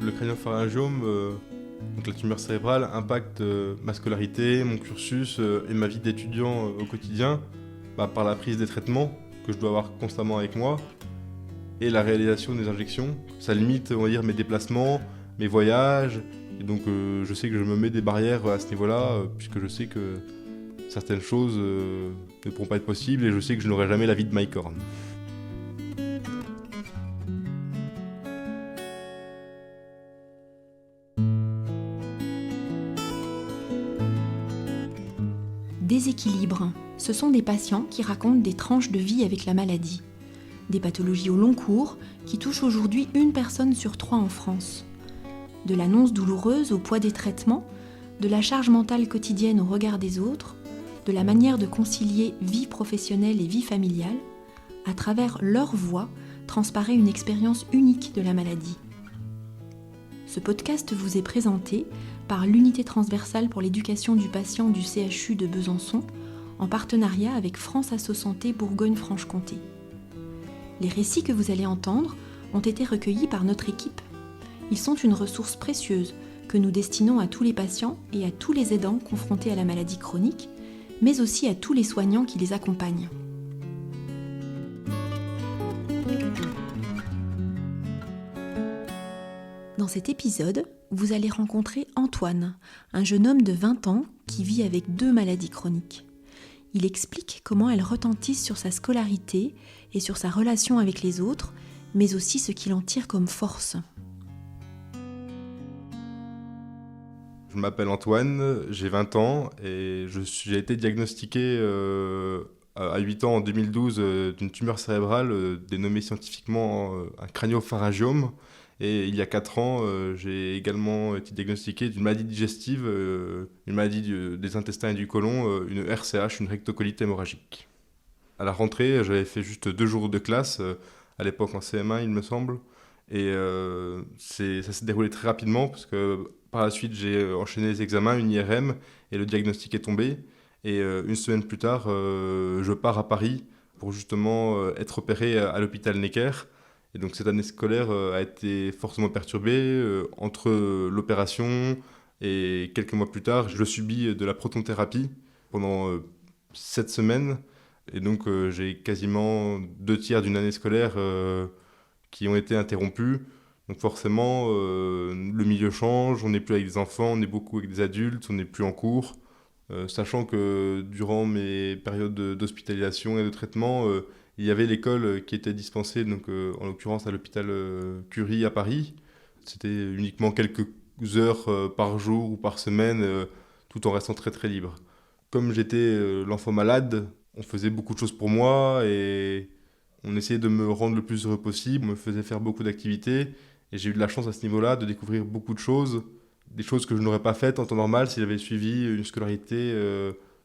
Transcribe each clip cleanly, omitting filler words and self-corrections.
Le crânio-pharyngiome, donc la tumeur cérébrale, impacte ma scolarité, mon cursus et ma vie d'étudiant au quotidien par la prise des traitements que je dois avoir constamment avec moi et la réalisation des injections. Ça limite, on va dire, mes déplacements, mes voyages, et donc je sais que je me mets des barrières à ce niveau-là, puisque je sais que certaines choses ne pourront pas être possibles et je sais que je n'aurai jamais la vie de Mike Horn. Déséquilibre, ce sont des patients qui racontent des tranches de vie avec la maladie. Des pathologies au long cours qui touchent aujourd'hui 1 personne sur 3 en France. De l'annonce douloureuse au poids des traitements, de la charge mentale quotidienne au regard des autres, de la manière de concilier vie professionnelle et vie familiale, à travers leur voix transparaît une expérience unique de la maladie. Ce podcast vous est présenté par l'Unité transversale pour l'éducation du patient du CHU de Besançon, en partenariat avec France Asso Santé Bourgogne-Franche-Comté. Les récits que vous allez entendre ont été recueillis par notre équipe. Ils sont une ressource précieuse que nous destinons à tous les patients et à tous les aidants confrontés à la maladie chronique, mais aussi à tous les soignants qui les accompagnent. Dans cet épisode, vous allez rencontrer Antoine, un jeune homme de 20 ans qui vit avec 2 maladies chroniques. Il explique comment elles retentissent sur sa scolarité et sur sa relation avec les autres, mais aussi ce qu'il en tire comme force. Je m'appelle Antoine, j'ai 20 ans et j'ai été diagnostiqué à 8 ans en 2012 d'une tumeur cérébrale dénommée scientifiquement un crânio-pharyngiome. Et il y a 4 ans, j'ai également été diagnostiqué d'une maladie digestive, une maladie des intestins et du côlon, une RCH, une rectocolite hémorragique. À la rentrée, j'avais fait juste 2 jours de classe, à l'époque en CM1 il me semble, et ça s'est déroulé très rapidement parce que par la suite j'ai enchaîné les examens, une IRM, et le diagnostic est tombé. Et 1 semaine plus tard, je pars à Paris pour justement être opéré à l'hôpital Necker. Et donc cette année scolaire a été fortement perturbée entre l'opération et quelques mois plus tard, je subis de la protonthérapie pendant 7 semaines. Et donc j'ai quasiment 2 tiers d'une année scolaire qui ont été interrompus. Donc forcément, le milieu change, on n'est plus avec des enfants, on est beaucoup avec des adultes, on n'est plus en cours. Sachant que durant mes périodes d'hospitalisation et de traitement, il y avait l'école qui était dispensée, donc, en l'occurrence à l'hôpital Curie à Paris. C'était uniquement quelques heures par jour ou par semaine, tout en restant très très libre. Comme j'étais l'enfant malade, on faisait beaucoup de choses pour moi et on essayait de me rendre le plus heureux possible, on me faisait faire beaucoup d'activités et j'ai eu de la chance à ce niveau-là de découvrir beaucoup de choses, des choses que je n'aurais pas faites en temps normal si j'avais suivi une scolarité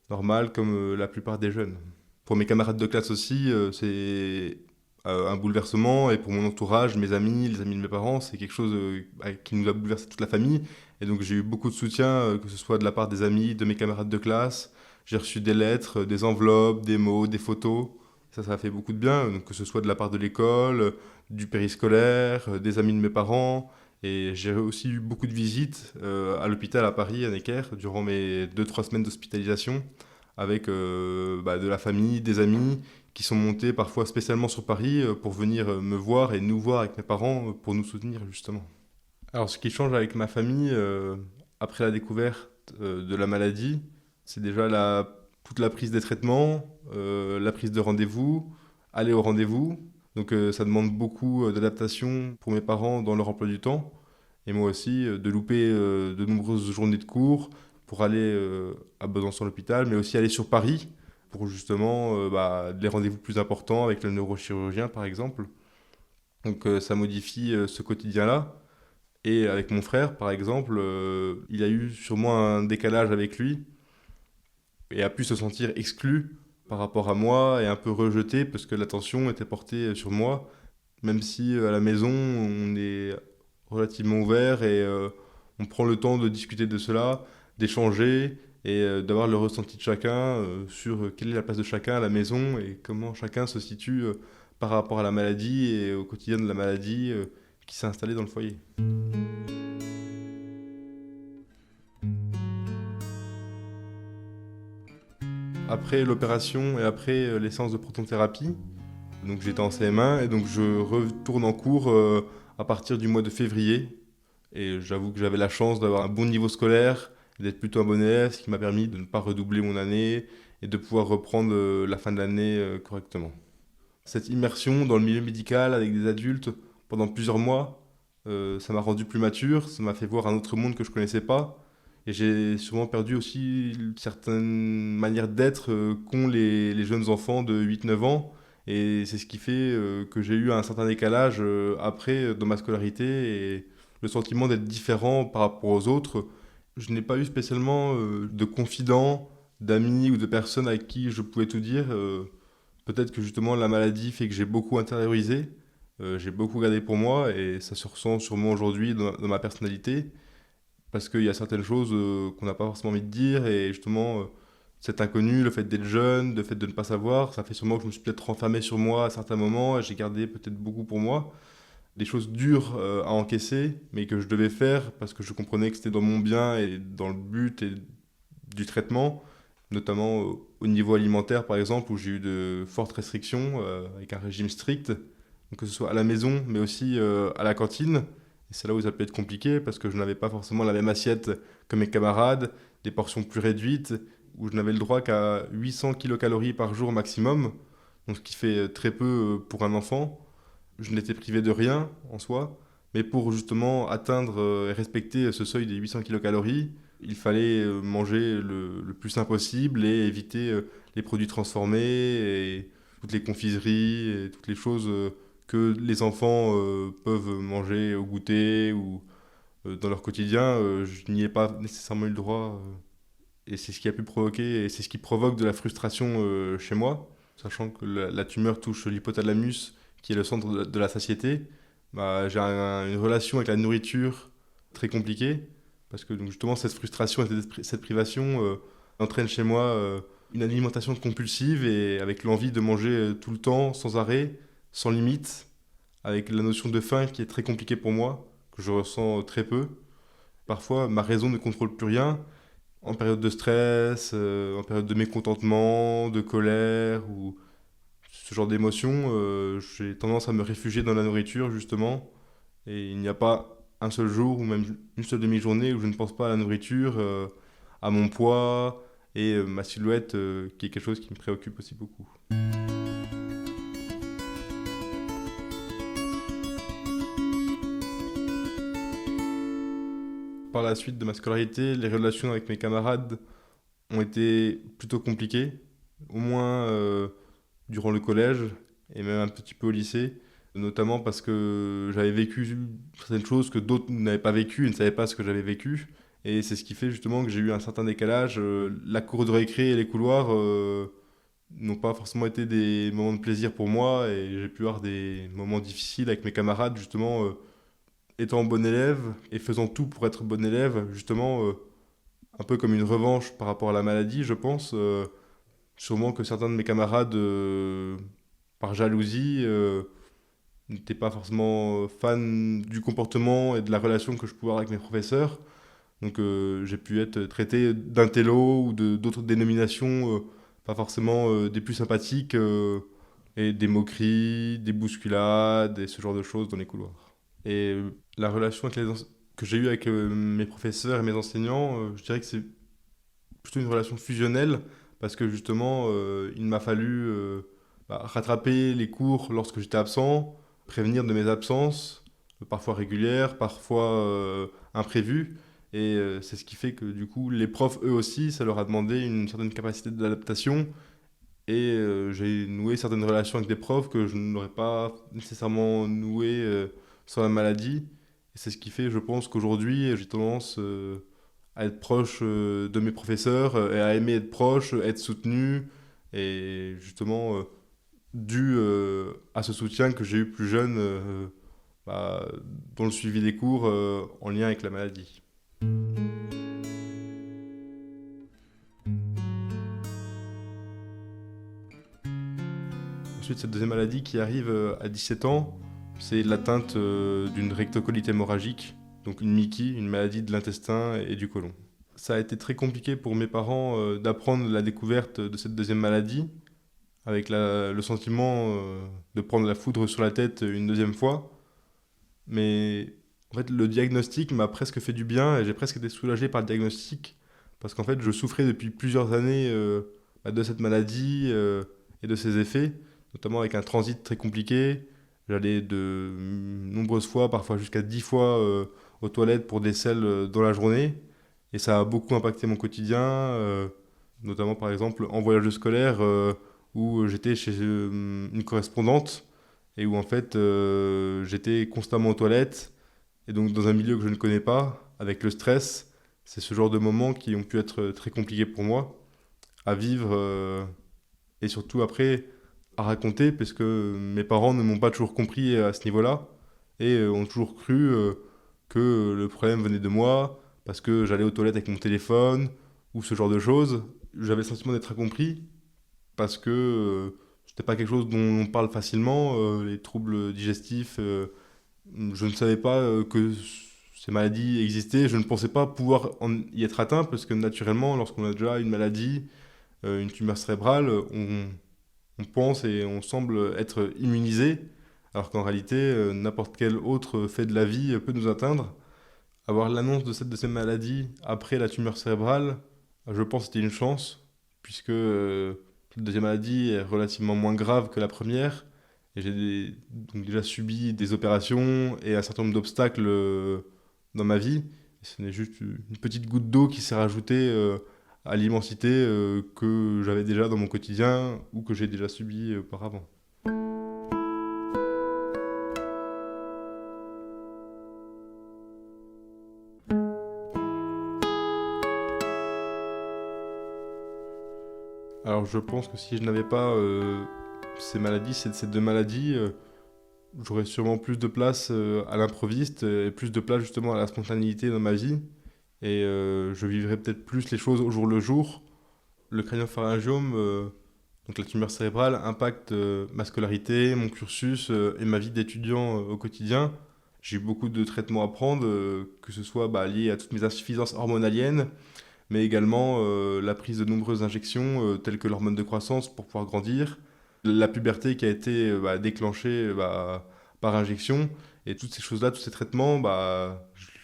normale comme la plupart des jeunes. Pour mes camarades de classe aussi, c'est un bouleversement, et pour mon entourage, mes amis, les amis de mes parents, c'est quelque chose qui nous a bouleversé toute la famille. Et donc j'ai eu beaucoup de soutien, que ce soit de la part des amis, de mes camarades de classe. J'ai reçu des lettres, des enveloppes, des mots, des photos. Ça a fait beaucoup de bien, donc que ce soit de la part de l'école, du périscolaire, des amis de mes parents. Et j'ai aussi eu beaucoup de visites à l'hôpital à Paris, à Necker, durant mes 2-3 semaines d'hospitalisation, avec de la famille, des amis qui sont montés parfois spécialement sur Paris pour venir me voir et nous voir avec mes parents pour nous soutenir justement. Alors ce qui change avec ma famille après la découverte de la maladie, c'est déjà toute la prise des traitements, la prise de rendez-vous, aller au rendez-vous. Donc ça demande beaucoup d'adaptation pour mes parents dans leur emploi du temps, et moi aussi de louper de nombreuses journées de cours pour aller à Besançon à l'hôpital, mais aussi aller sur Paris pour justement les rendez-vous plus importants avec le neurochirurgien par exemple. Donc ça modifie ce quotidien-là. Et avec mon frère par exemple, il y a eu sûrement un décalage avec lui et a pu se sentir exclu par rapport à moi et un peu rejeté parce que l'attention était portée sur moi, même si à la maison on est relativement ouvert et on prend le temps de discuter de cela, d'échanger et d'avoir le ressenti de chacun sur quelle est la place de chacun à la maison et comment chacun se situe par rapport à la maladie et au quotidien de la maladie qui s'est installée dans le foyer. après l'opération et après les séances de protonthérapie. Donc j'étais en CM1 et donc je retourne en cours à partir du mois de février. Et j'avoue que j'avais la chance d'avoir un bon niveau scolaire, d'être plutôt un bon élève, ce qui m'a permis de ne pas redoubler mon année et de pouvoir reprendre la fin de l'année correctement. Cette immersion dans le milieu médical avec des adultes pendant plusieurs mois, ça m'a rendu plus mature, ça m'a fait voir un autre monde que je ne connaissais pas. Et j'ai sûrement perdu aussi certaines manières d'être qu'ont les jeunes enfants de 8-9 ans. Et c'est ce qui fait que j'ai eu un certain décalage après dans ma scolarité et le sentiment d'être différent par rapport aux autres. Je n'ai pas eu spécialement de confidents, d'amis ou de personnes avec qui je pouvais tout dire. Peut-être que justement la maladie fait que j'ai beaucoup intériorisé, j'ai beaucoup gardé pour moi et ça se ressent sûrement aujourd'hui dans ma personnalité parce qu'il y a certaines choses qu'on n'a pas forcément envie de dire et justement cet inconnu, le fait d'être jeune, le fait de ne pas savoir, ça fait sûrement que je me suis peut-être renfermé sur moi à certains moments et j'ai gardé peut-être beaucoup pour moi. Des choses dures à encaisser mais que je devais faire parce que je comprenais que c'était dans mon bien et dans le but du traitement, notamment au niveau alimentaire par exemple, où j'ai eu de fortes restrictions avec un régime strict, donc que ce soit à la maison mais aussi à la cantine. Et c'est là où ça peut être compliqué parce que je n'avais pas forcément la même assiette que mes camarades, des portions plus réduites, où je n'avais le droit qu'à 800 kilocalories par jour maximum, donc ce qui fait très peu pour un enfant. Je n'étais privé de rien en soi, mais pour justement atteindre et respecter ce seuil des 800 kilocalories, il fallait manger le plus sain possible et éviter les produits transformés et toutes les confiseries et toutes les choses que les enfants peuvent manger au goûter ou dans leur quotidien. Je n'y ai pas nécessairement eu le droit et c'est ce qui a pu provoquer et c'est ce qui provoque de la frustration chez moi, sachant que la tumeur touche l'hypothalamus qui est le centre de la satiété. Bah, j'ai une relation avec la nourriture très compliquée parce que donc, justement cette frustration et cette privation entraîne chez moi une alimentation compulsive et avec l'envie de manger tout le temps, sans arrêt, sans limite, avec la notion de faim qui est très compliquée pour moi, que je ressens très peu. Parfois, ma raison ne contrôle plus rien. En période de stress, en période de mécontentement, de colère ou ce genre d'émotions, j'ai tendance à me réfugier dans la nourriture justement. Et il n'y a pas un seul jour ou même une seule demi-journée où je ne pense pas à la nourriture, à mon poids et ma silhouette, qui est quelque chose qui me préoccupe aussi beaucoup. Par la suite de ma scolarité, les relations avec mes camarades ont été plutôt compliquées, au moins durant le collège et même un petit peu au lycée, notamment parce que j'avais vécu certaines choses que d'autres n'avaient pas vécues et ne savaient pas ce que j'avais vécu. Et c'est ce qui fait justement que j'ai eu un certain décalage. La cour de récré et les couloirs n'ont pas forcément été des moments de plaisir pour moi et j'ai pu avoir des moments difficiles avec mes camarades, justement, étant bon élève et faisant tout pour être bon élève, justement, un peu comme une revanche par rapport à la maladie, je pense. Sûrement que certains de mes camarades, par jalousie, n'étaient pas forcément fans du comportement et de la relation que je pouvais avoir avec mes professeurs. Donc j'ai pu être traité d'intello ou d'autres dénominations, pas forcément des plus sympathiques, et des moqueries, des bousculades et ce genre de choses dans les couloirs. Et la relation que j'ai eue avec mes professeurs et mes enseignants, je dirais que c'est plutôt une relation fusionnelle parce que justement, il m'a fallu rattraper les cours lorsque j'étais absent, prévenir de mes absences, parfois régulières, parfois imprévues. Et c'est ce qui fait que du coup, les profs, eux aussi, ça leur a demandé une certaine capacité d'adaptation. Et j'ai noué certaines relations avec des profs que je n'aurais pas nécessairement nouées sans la maladie. Et c'est ce qui fait, je pense, qu'aujourd'hui, j'ai tendance à être proche de mes professeurs et à aimer être proche, être soutenu. Et justement, dû à ce soutien que j'ai eu plus jeune dans le suivi des cours en lien avec la maladie. Ensuite, cette deuxième maladie qui arrive à 17 ans, c'est l'atteinte d'une rectocolite hémorragique, donc une MICI, une maladie de l'intestin et du côlon. Ça a été très compliqué pour mes parents d'apprendre la découverte de cette deuxième maladie, avec le sentiment de prendre la foudre sur la tête une deuxième fois. Mais en fait, le diagnostic m'a presque fait du bien et j'ai presque été soulagé par le diagnostic parce qu'en fait, je souffrais depuis plusieurs années de cette maladie et de ses effets, notamment avec un transit très compliqué. J'allais de nombreuses fois, parfois jusqu'à 10 fois aux toilettes pour des selles dans la journée et ça a beaucoup impacté mon quotidien, notamment par exemple en voyage scolaire où j'étais chez une correspondante et où en fait j'étais constamment aux toilettes et donc dans un milieu que je ne connais pas, avec le stress, c'est ce genre de moments qui ont pu être très compliqués pour moi à vivre et surtout après à raconter parce que mes parents ne m'ont pas toujours compris à ce niveau-là et ont toujours cru que le problème venait de moi parce que j'allais aux toilettes avec mon téléphone ou ce genre de choses. J'avais le sentiment d'être incompris parce que c'était pas quelque chose dont on parle facilement, les troubles digestifs. Je ne savais pas que ces maladies existaient. Je ne pensais pas pouvoir y être atteint parce que naturellement, lorsqu'on a déjà une maladie, une tumeur cérébrale, on pense et on semble être immunisé, alors qu'en réalité, n'importe quel autre fait de la vie peut nous atteindre. Avoir l'annonce de cette deuxième maladie après la tumeur cérébrale, je pense que c'était une chance, puisque la deuxième maladie est relativement moins grave que la première. Et donc déjà subi des opérations et un certain nombre d'obstacles dans ma vie. Et ce n'est juste une petite goutte d'eau qui s'est rajoutée à l'immensité que j'avais déjà dans mon quotidien ou que j'ai déjà subi auparavant. Alors je pense que si je n'avais pas ces deux maladies, j'aurais sûrement plus de place à l'improviste et plus de place justement à la spontanéité dans ma vie. Et je vivrais peut-être plus les choses au jour le jour. Le crânio-pharyngiome, donc la tumeur cérébrale, impacte ma scolarité, mon cursus et ma vie d'étudiant au quotidien. J'ai eu beaucoup de traitements à prendre, que ce soit lié à toutes mes insuffisances hormonaliennes, mais également la prise de nombreuses injections telles que l'hormone de croissance pour pouvoir grandir, la puberté qui a été déclenchée par injection, et toutes ces choses-là, tous ces traitements,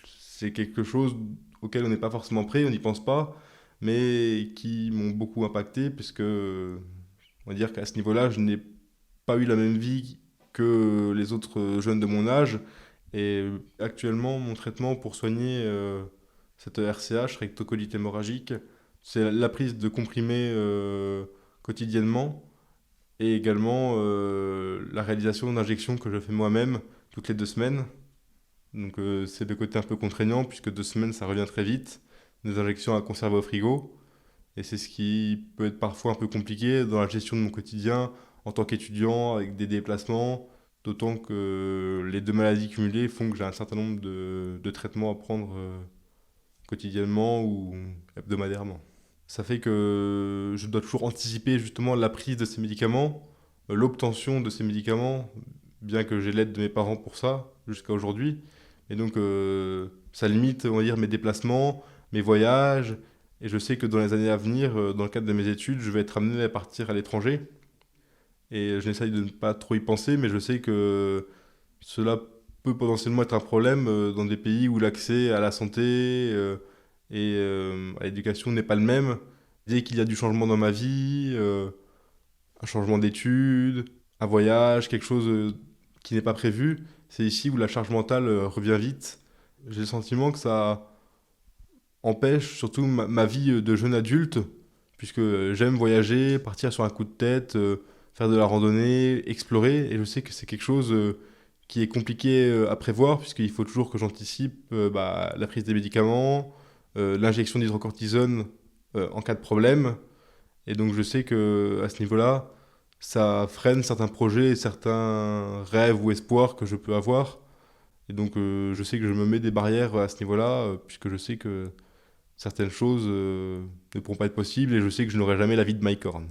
c'est quelque chose auquel on n'est pas forcément prêt, on n'y pense pas, mais qui m'ont beaucoup impacté, puisque on va dire qu'à ce niveau-là, je n'ai pas eu la même vie que les autres jeunes de mon âge, et actuellement, mon traitement pour soigner cette RCH, rectocolite hémorragique, c'est la prise de comprimés quotidiennement et également la réalisation d'injections que je fais moi-même toutes les 2 semaines. Donc c'est le côté un peu contraignant puisque 2 semaines ça revient très vite. Des injections à conserver au frigo. Et c'est ce qui peut être parfois un peu compliqué dans la gestion de mon quotidien en tant qu'étudiant avec des déplacements. D'autant que les deux maladies cumulées font que j'ai un certain nombre de traitements à prendre quotidiennement ou hebdomadairement. Ça fait que je dois toujours anticiper justement la prise de ces médicaments, l'obtention de ces médicaments, bien que j'ai l'aide de mes parents pour ça jusqu'à aujourd'hui. Et donc ça limite, on va dire, mes déplacements, mes voyages. Et je sais que dans les années à venir, dans le cadre de mes études, je vais être amené à partir à l'étranger. Et je n'essaye de ne pas trop y penser, mais je sais que cela peut potentiellement être un problème dans des pays où l'accès à la santé et à l'éducation n'est pas le même. Dès qu'il y a du changement dans ma vie, un changement d'études, un voyage, quelque chose qui n'est pas prévu, c'est ici où la charge mentale revient vite. J'ai le sentiment que ça empêche surtout ma vie de jeune adulte, puisque j'aime voyager, partir sur un coup de tête, faire de la randonnée, explorer, et je sais que c'est quelque chose qui est compliqué à prévoir, puisqu'il faut toujours que j'anticipe la prise des médicaments, l'injection d'hydrocortisone en cas de problème. Et donc je sais que à ce niveau-là, ça freine certains projets, certains rêves ou espoirs que je peux avoir. Et donc je sais que je me mets des barrières à ce niveau-là, puisque je sais que certaines choses ne pourront pas être possibles et je sais que je n'aurai jamais la vie de Mike Horn.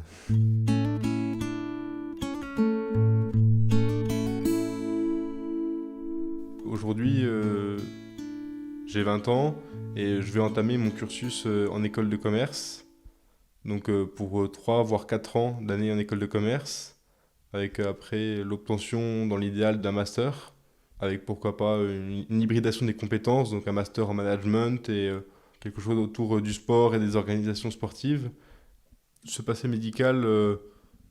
Aujourd'hui, J'ai 20 ans et je vais entamer mon cursus en école de commerce. Donc pour 3 voire 4 ans d'année en école de commerce, avec après l'obtention dans l'idéal d'un master, avec pourquoi pas une hybridation des compétences, donc un master en management et quelque chose autour du sport et des organisations sportives. Ce passé médical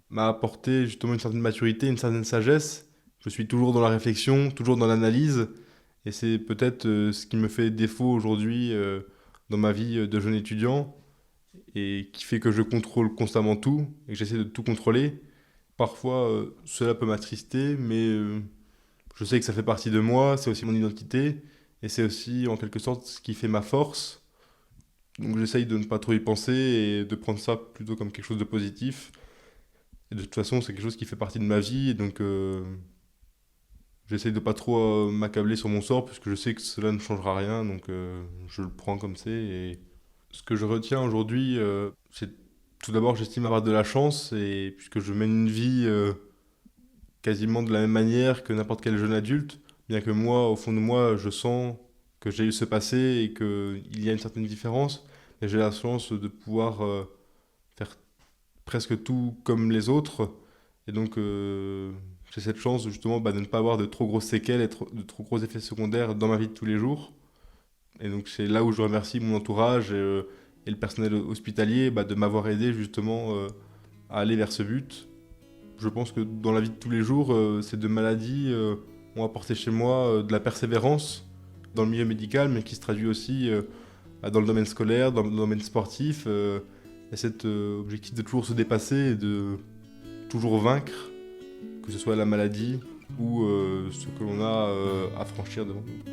m'a apporté justement une certaine maturité, une certaine sagesse. Je suis toujours dans la réflexion, toujours dans l'analyse, et c'est peut-être ce qui me fait défaut aujourd'hui dans ma vie de jeune étudiant, et qui fait que je contrôle constamment tout, et que j'essaie de tout contrôler. Parfois, cela peut m'attrister, mais je sais que ça fait partie de moi, c'est aussi mon identité, et c'est aussi en quelque sorte ce qui fait ma force. Donc j'essaye de ne pas trop y penser et de prendre ça plutôt comme quelque chose de positif. Et de toute façon, c'est quelque chose qui fait partie de ma vie, et donc j'essaye de pas trop m'accabler sur mon sort, puisque je sais que cela ne changera rien, donc je le prends comme c'est. Et ce que je retiens aujourd'hui, c'est tout d'abord, j'estime avoir de la chance, et puisque je mène une vie quasiment de la même manière que n'importe quel jeune adulte, bien que moi, au fond de moi, je sens que j'ai eu ce passé et qu'il y a une certaine différence, et j'ai la chance de pouvoir faire presque tout comme les autres, et donc j'ai cette chance justement de ne pas avoir de trop grosses séquelles et de trop gros effets secondaires dans ma vie de tous les jours. Et donc c'est là où je remercie mon entourage et le personnel hospitalier de m'avoir aidé justement à aller vers ce but. Je pense que dans la vie de tous les jours, ces deux maladies ont apporté chez moi de la persévérance dans le milieu médical, mais qui se traduit aussi dans le domaine scolaire, dans le domaine sportif. Et cet objectif de toujours se dépasser et de toujours vaincre, que ce soit la maladie ou ce que l'on a à franchir devant nous.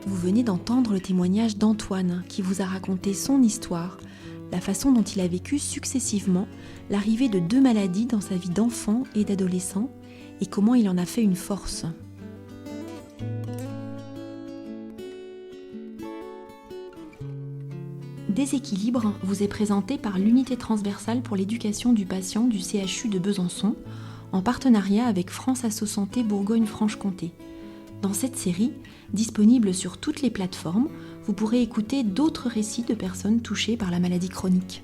Vous venez d'entendre le témoignage d'Antoine qui vous a raconté son histoire, la façon dont il a vécu successivement l'arrivée de 2 maladies dans sa vie d'enfant et d'adolescent et comment il en a fait une force. Déséquilibre vous est présenté par l'Unité transversale pour l'éducation du patient du CHU de Besançon en partenariat avec France Asso Santé Bourgogne-Franche-Comté. Dans cette série, disponible sur toutes les plateformes, vous pourrez écouter d'autres récits de personnes touchées par la maladie chronique.